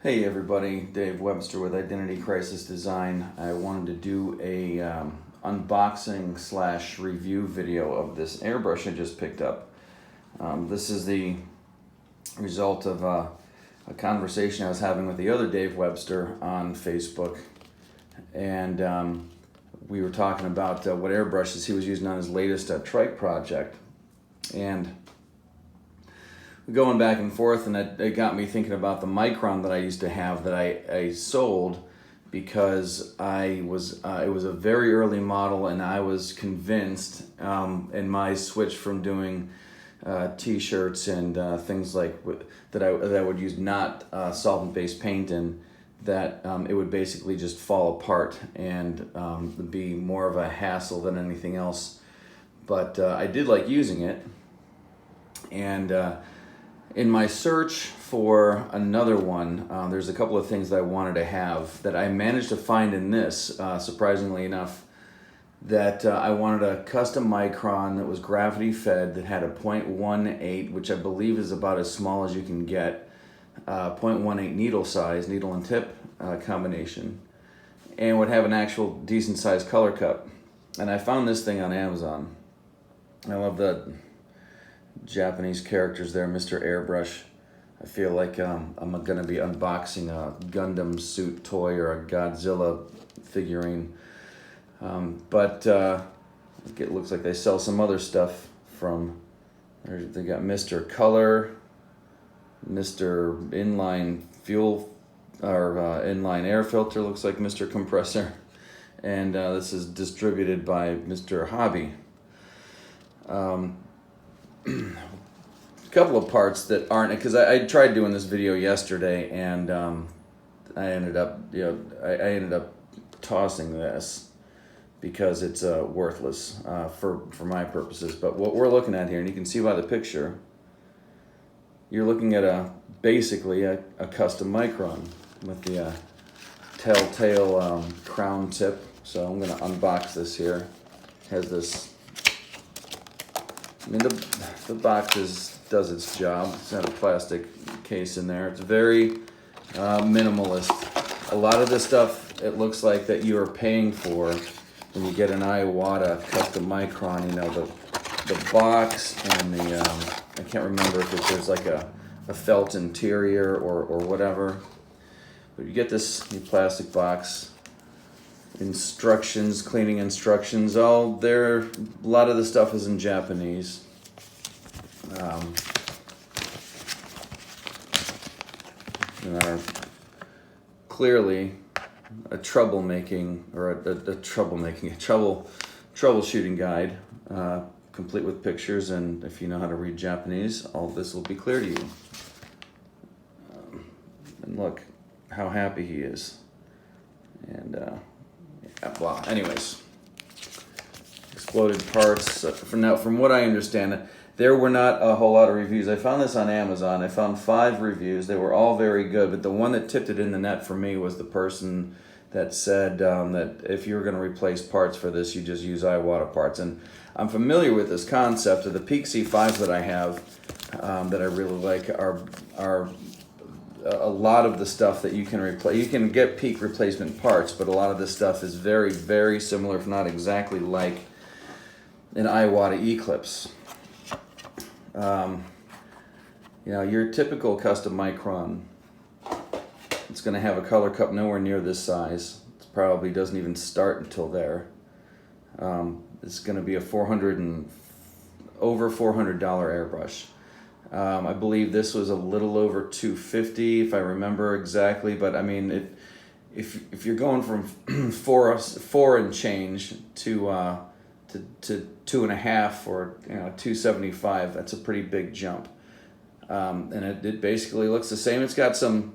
Hey everybody, Dave Webster with Identity Crisis Design. I wanted to do a unboxing slash review video of this airbrush I just picked up. This is the result of a conversation I was having with the other Dave Webster on Facebook, and we were talking about what airbrushes he was using on his latest trike project, and going back and forth, and it got me thinking about the Micron that I used to have that I sold because it was a very early model, and I was convinced in my switch from doing t-shirts and things like that I would use not solvent-based paint in, that it would basically just fall apart and be more of a hassle than anything else. But I did like using it, and in my search for another one, there's a couple of things that I wanted to have that I managed to find in this, surprisingly enough, that I wanted a custom Micron that was gravity fed, that had a 0.18, which I believe is about as small as you can get, 0.18 needle size, needle and tip combination, and would have an actual decent sized color cup. And I found this thing on Amazon. I love the Japanese characters there, Mr. Airbrush. I feel like I'm going to be unboxing a Gundam suit toy or a Godzilla figurine. But it looks like they sell some other stuff from, they got Mr. Color, Mr. Inline Fuel, or Inline Air Filter, looks like Mr. Compressor. And this is distributed by Mr. Hobby. A couple of parts that aren't, because I tried doing this video yesterday, and I ended up I ended up tossing this because it's worthless for my purposes. But what we're looking at here, and you can see by the picture, you're looking at basically a custom Micron with the telltale crown tip. So I'm going to unbox this here. It has this. I mean, the box does its job. It's got a plastic case in there. It's very minimalist. A lot of the stuff, it looks like, that you are paying for when you get an Iwata custom Micron. You know, the box and the I can't remember if there's like a felt interior or whatever. But you get this plastic box. Instructions, cleaning instructions, a lot of the stuff is in Japanese. And are clearly a troubleshooting guide, complete with pictures, and if you know how to read Japanese, all this will be clear to you. And look how happy he is. And well, anyways, exploded parts. From what I understand, there were not a whole lot of reviews. I found this on Amazon. I found 5 reviews. They were all very good, but the one that tipped it in the net for me was the person that said that if you were going to replace parts for this, you just use Iwata parts. And I'm familiar with this concept. Of the Peak C5s that I have that I really like are a lot of the stuff that you can replace. You can get Peak replacement parts, but a lot of this stuff is very, very similar, if not exactly like an Iwata Eclipse. You know, your typical custom Micron, it's going to have a color cup nowhere near this size. It probably doesn't even start until there. It's going to be a over $400 airbrush. I believe this was a little over $250 if I remember exactly, but I mean, if you're going from four and change to 2.5 or $275, that's a pretty big jump. And it basically looks the same. It's got some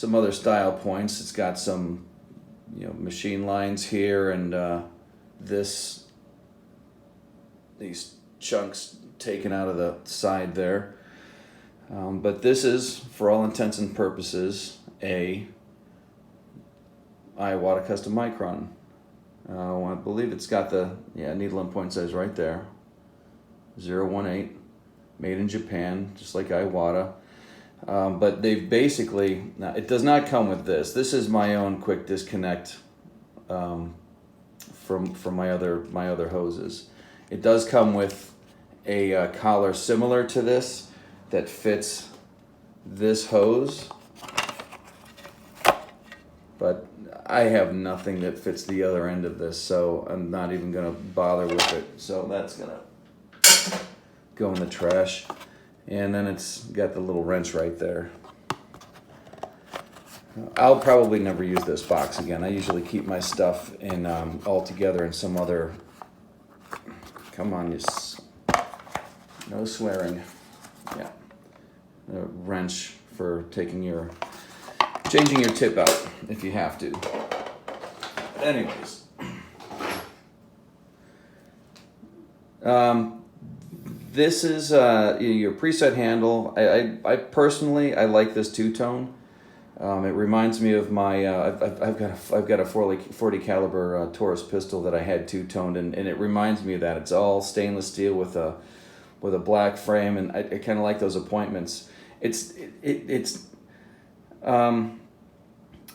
other style points. It's got some machine lines here, and these chunks taken out of the side there. But this is, for all intents and purposes, a Iwata custom Micron. I believe it's got the needle and point size right there, 018, made in Japan, just like Iwata. But they've basically, now, it does not come with this. This is my own quick disconnect from my other hoses. It does come with a collar similar to this that fits this hose, but I have nothing that fits the other end of this, so I'm not even gonna bother with it. So that's gonna go in the trash. And then it's got the little wrench right there. I'll probably never use this box again. I usually keep my stuff in all together in some other. Come on, no swearing. Yeah, a wrench for changing your tip out if you have to. Anyways, this is your preset handle. I personally like this two-tone. It reminds me of my I've got a 40 caliber Taurus pistol that I had two-toned, and it reminds me of that. It's all stainless steel with a black frame, and I kind of like those appointments. It's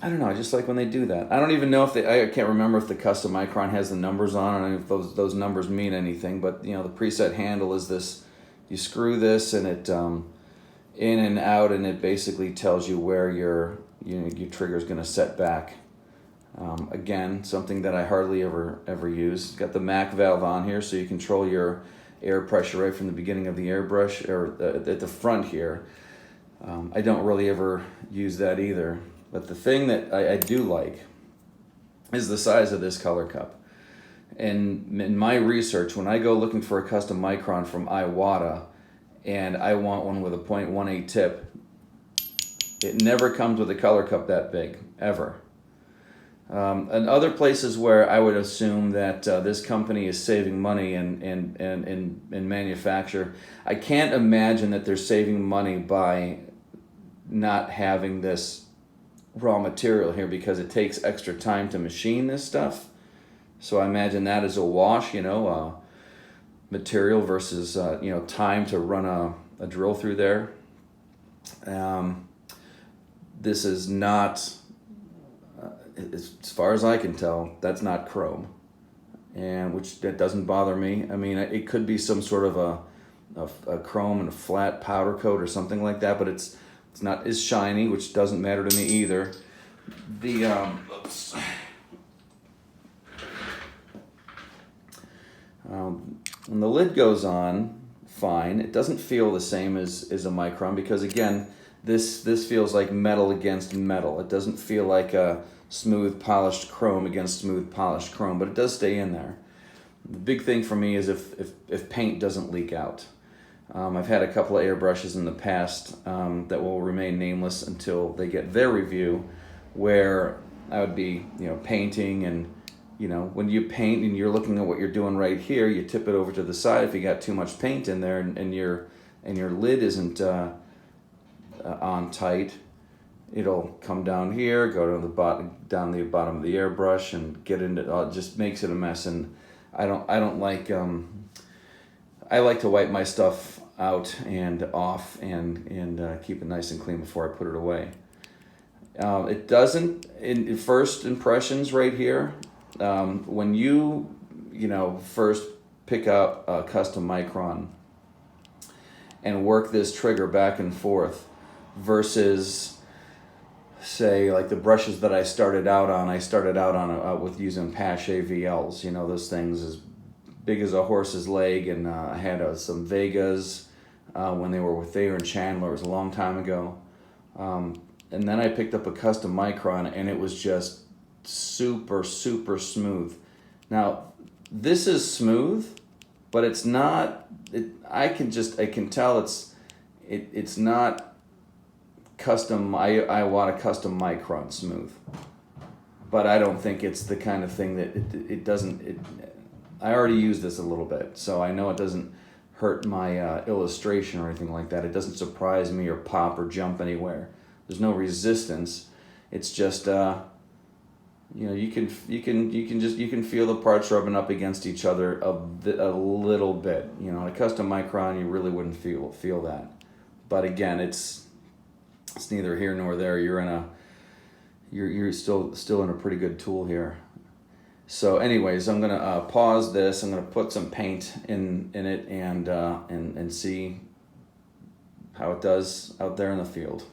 I don't know. I just like when they do that. I don't even know if I can't remember if the custom Micron has the numbers on it. I don't know if those numbers mean anything. But the preset handle is this. You screw this, and it in and out, and it basically tells you where your trigger is going to set back. Again, something that I hardly ever use. It's got the MAC valve on here, so you control your air pressure right from the beginning of the airbrush, or at the front here. I don't really ever use that either. But the thing that I do like is the size of this color cup. And in my research, when I go looking for a custom Micron from Iwata, and I want one with a .18 tip, it never comes with a color cup that big, ever. And other places where I would assume that this company is saving money in manufacture, I can't imagine that they're saving money by not having this raw material here, because it takes extra time to machine this stuff. So I imagine that is a wash, material versus time to run a drill through there. This is not, as far as I can tell, that's not chrome, and that doesn't bother me. I mean, it could be some sort of a chrome and a flat powder coat or something like that, but it's not as shiny, which doesn't matter to me either. When the lid goes on, fine. It doesn't feel the same as a Micron, because again, this feels like metal against metal. It doesn't feel like a smooth polished chrome against smooth polished chrome, but it does stay in there. The big thing for me is if paint doesn't leak out. I've had a couple of airbrushes in the past that will remain nameless until they get their review, where I would be, painting, and when you paint and you're looking at what you're doing right here, you tip it over to the side if you got too much paint in there, and your lid isn't on tight. It'll come down here, go to the bottom, down the bottom of the airbrush, and get into it just makes it a mess. And I don't like. I like to wipe my stuff out and off and keep it nice and clean before I put it away. It doesn't, in first impressions right here, when you first pick up a custom Micron and work this trigger back and forth versus, say, like the brushes that I started out on with using Pache VLs, those things as big as a horse's leg, and I had some Vegas when they were in Chandler. It was a long time ago. And then I picked up a custom Micron, and it was just super, super smooth. Now, this is smooth, but it's not. I can tell it's not custom. I want a custom Micron smooth, but I don't think it's the kind of thing that it doesn't. I already used this a little bit, so I know it doesn't hurt my illustration or anything like that. It doesn't surprise me or pop or jump anywhere. There's no resistance. It's just you can feel the parts rubbing up against each other a little bit. A custom Micron, you really wouldn't feel that. But again, it's it's neither here nor there. You're still in a pretty good tool here. So anyways, I'm gonna pause this. I'm gonna put some paint in it and see how it does out there in the field.